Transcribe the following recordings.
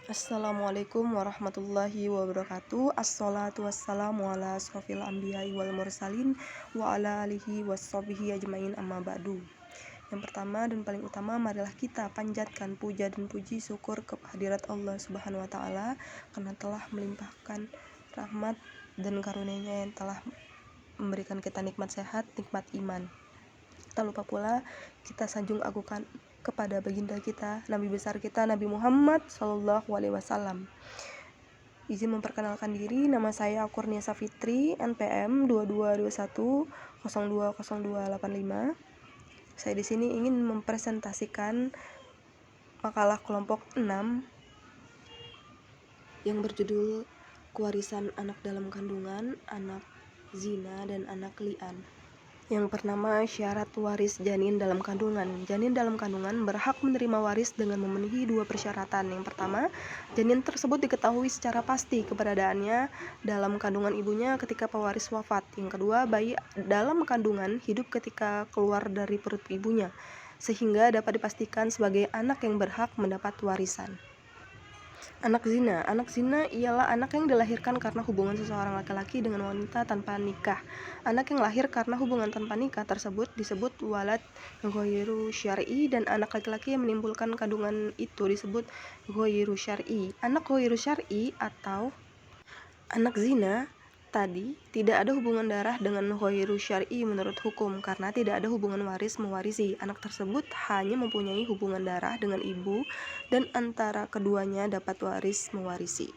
Assalamualaikum warahmatullahi wabarakatuh. Assalatu wassalamu ala asrofil anbiya'i wal mursalin wa ala alihi wassobihi ajmain amma ba'du. Yang pertama dan paling utama, marilah kita panjatkan puja dan puji syukur kehadirat Allah Subhanahu wa taala karena telah melimpahkan rahmat dan karunia-Nya yang telah memberikan kita nikmat sehat, nikmat iman. Tak lupa pula kita sanjung agungkan kepada baginda kita, Nabi besar kita, Nabi Muhammad Sallallahu Alaihi Wasallam. Izin memperkenalkan diri, nama saya Kurnia Safitri, NPM 2221020285. Saya di sini ingin mempresentasikan makalah kelompok 6 yang berjudul Kewarisan Anak Dalam Kandungan, Anak Zina, dan Anak Li'an. Yang pertama, syarat waris janin dalam kandungan. Janin dalam kandungan berhak menerima waris dengan memenuhi dua persyaratan. Yang pertama, janin tersebut diketahui secara pasti keberadaannya dalam kandungan ibunya ketika pewaris wafat. Yang kedua, bayi dalam kandungan hidup ketika keluar dari perut ibunya, sehingga dapat dipastikan sebagai anak yang berhak mendapat warisan. Anak zina ialah anak yang dilahirkan karena hubungan seseorang laki-laki dengan wanita tanpa nikah. Anak yang lahir karena hubungan tanpa nikah tersebut disebut walad ghairu syar'i, dan anak laki-laki yang menimbulkan kandungan itu disebut ghairu syar'i. Anak ghairu syar'i atau anak zina tadi tidak ada hubungan darah dengan ghairu syar'i menurut hukum, karena tidak ada hubungan waris mewarisi. Anak tersebut hanya mempunyai hubungan darah dengan ibu dan antara keduanya dapat waris mewarisi.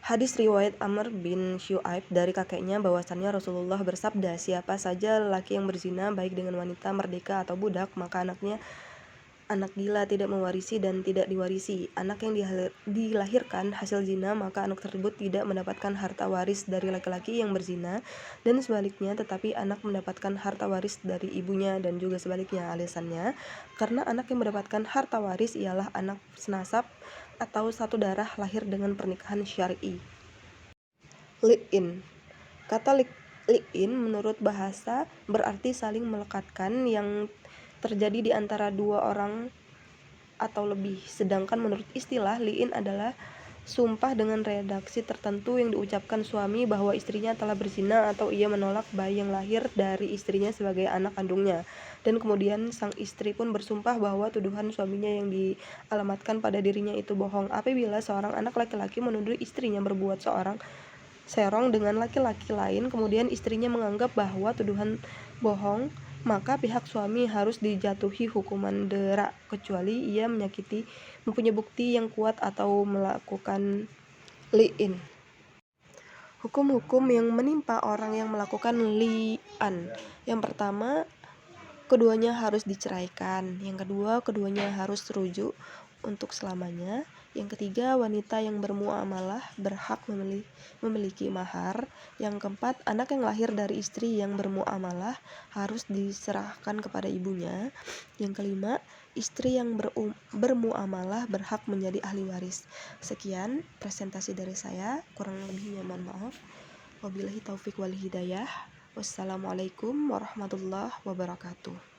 Hadis riwayat Amr bin Syu'aib dari kakeknya bahwasannya Rasulullah bersabda, siapa saja lelaki yang berzina baik dengan wanita merdeka atau budak, maka anak gila tidak mewarisi dan tidak diwarisi. Anak yang dilahirkan hasil zina, maka anak tersebut tidak mendapatkan harta waris dari laki-laki yang berzina, dan sebaliknya, tetapi anak mendapatkan harta waris dari ibunya, dan juga sebaliknya. Alasannya, karena anak yang mendapatkan harta waris ialah anak senasab atau satu darah lahir dengan pernikahan syar'i. Li'in. Kata li'in menurut bahasa berarti saling melekatkan yang terjadi di antara dua orang atau lebih, sedangkan menurut istilah, li'in adalah sumpah dengan redaksi tertentu yang diucapkan suami bahwa istrinya telah berzina atau ia menolak bayi yang lahir dari istrinya sebagai anak kandungnya, dan kemudian sang istri pun bersumpah bahwa tuduhan suaminya yang dialamatkan pada dirinya itu bohong. Apabila seorang anak laki-laki menuduh istrinya berbuat serong dengan laki-laki lain, kemudian istrinya menganggap bahwa tuduhan bohong, maka pihak suami harus dijatuhi hukuman dera kecuali ia mempunyai bukti yang kuat atau melakukan li'in. Hukum-hukum yang menimpa orang yang melakukan li'an. Yang pertama, keduanya harus diceraikan. Yang kedua, keduanya harus rujuk untuk selamanya. Yang ketiga, wanita yang bermuamalah berhak memiliki mahar. Yang keempat, anak yang lahir dari istri yang bermuamalah harus diserahkan kepada ibunya. Yang kelima, istri yang bermuamalah berhak menjadi ahli waris. Sekian presentasi dari saya, kurang lebihnya mohon maaf. Wabillahi taufik wal hidayah. Wassalamualaikum warahmatullahi wabarakatuh.